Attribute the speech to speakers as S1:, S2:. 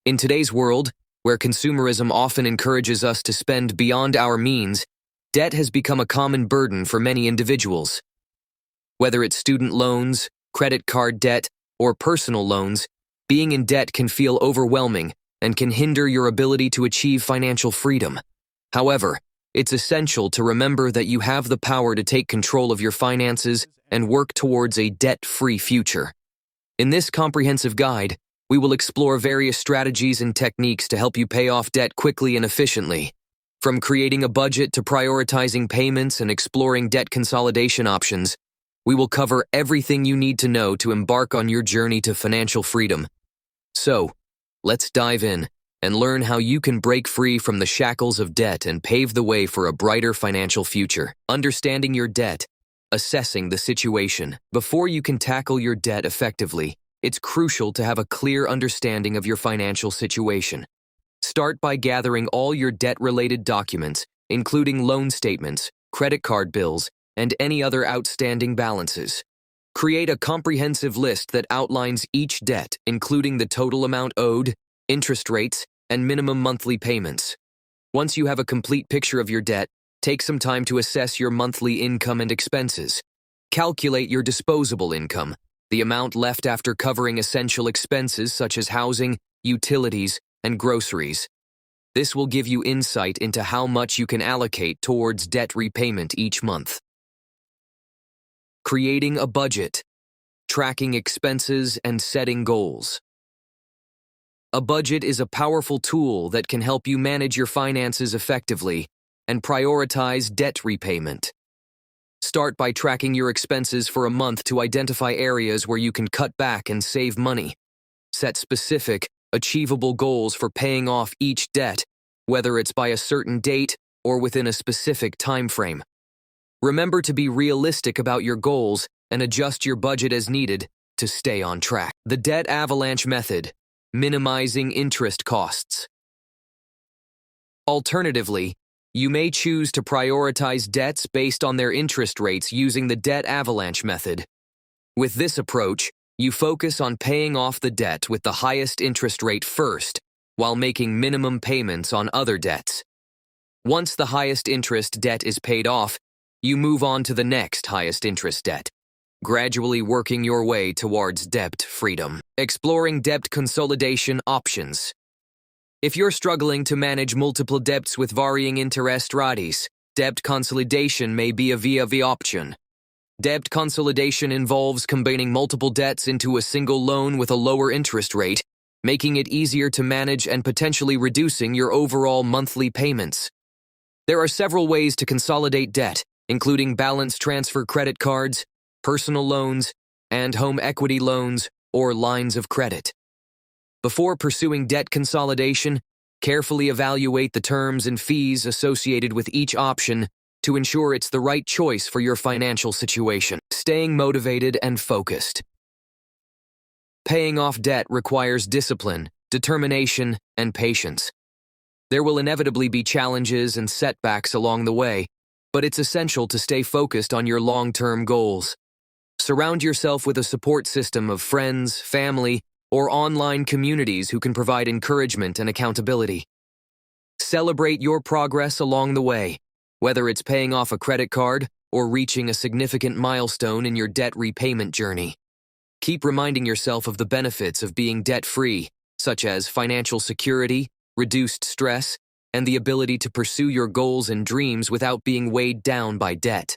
S1: In today's world, where consumerism often encourages us to spend beyond our means, debt has become a common burden for many individuals. Whether it's student loans, credit card debt, or personal loans, being in debt can feel overwhelming and can hinder your ability to achieve financial freedom. However, it's essential to remember that you have the power to take control of your finances and work towards a debt-free future. In this comprehensive guide, we will explore various strategies and techniques to help you pay off debt quickly and efficiently. From creating a budget to prioritizing payments and exploring debt consolidation options, we will cover everything you need to know to embark on your journey to financial freedom. So, let's dive in and learn how you can break free from the shackles of debt and pave the way for a brighter financial future. Understanding your debt. Assessing the situation. Before you can tackle your debt effectively, it's crucial to have a clear understanding of your financial situation. Start by gathering all your debt-related documents, including loan statements, credit card bills, and any other outstanding balances. Create a comprehensive list that outlines each debt, including the total amount owed, interest rates, and minimum monthly payments. Once you have a complete picture of your debt, take some time to assess your monthly income and expenses. Calculate your disposable income, the amount left after covering essential expenses such as housing, utilities, and groceries. This will give you insight into how much you can allocate towards debt repayment each month. Creating a budget. Tracking expenses and setting goals. A budget is a powerful tool that can help you manage your finances effectively and prioritize debt repayment. Start by tracking your expenses for a month to identify areas where you can cut back and save money. Set specific, achievable goals for paying off each debt, whether it's by a certain date or within a specific time frame. Remember to be realistic about your goals and adjust your budget as needed to stay on track. The debt avalanche method. Minimizing interest costs. Alternatively, you may choose to prioritize debts based on their interest rates using the debt avalanche method. With this approach, you focus on paying off the debt with the highest interest rate first, while making minimum payments on other debts. Once the highest interest debt is paid off, you move on to the next highest interest debt, gradually working your way towards debt freedom. Exploring debt consolidation options. If you're struggling to manage multiple debts with varying interest rates, debt consolidation may be a viable option. Debt consolidation involves combining multiple debts into a single loan with a lower interest rate, making it easier to manage and potentially reducing your overall monthly payments. There are several ways to consolidate debt, including balance transfer credit cards, personal loans, and home equity loans or lines of credit. Before pursuing debt consolidation, carefully evaluate the terms and fees associated with each option to ensure it's the right choice for your financial situation. Staying motivated and focused. Paying off debt requires discipline, determination, and patience. There will inevitably be challenges and setbacks along the way, but it's essential to stay focused on your long-term goals. Surround yourself with a support system of friends, family, or online communities who can provide encouragement and accountability. Celebrate your progress along the way, whether it's paying off a credit card or reaching a significant milestone in your debt repayment journey. Keep reminding yourself of the benefits of being debt-free, such as financial security, reduced stress, and the ability to pursue your goals and dreams without being weighed down by debt.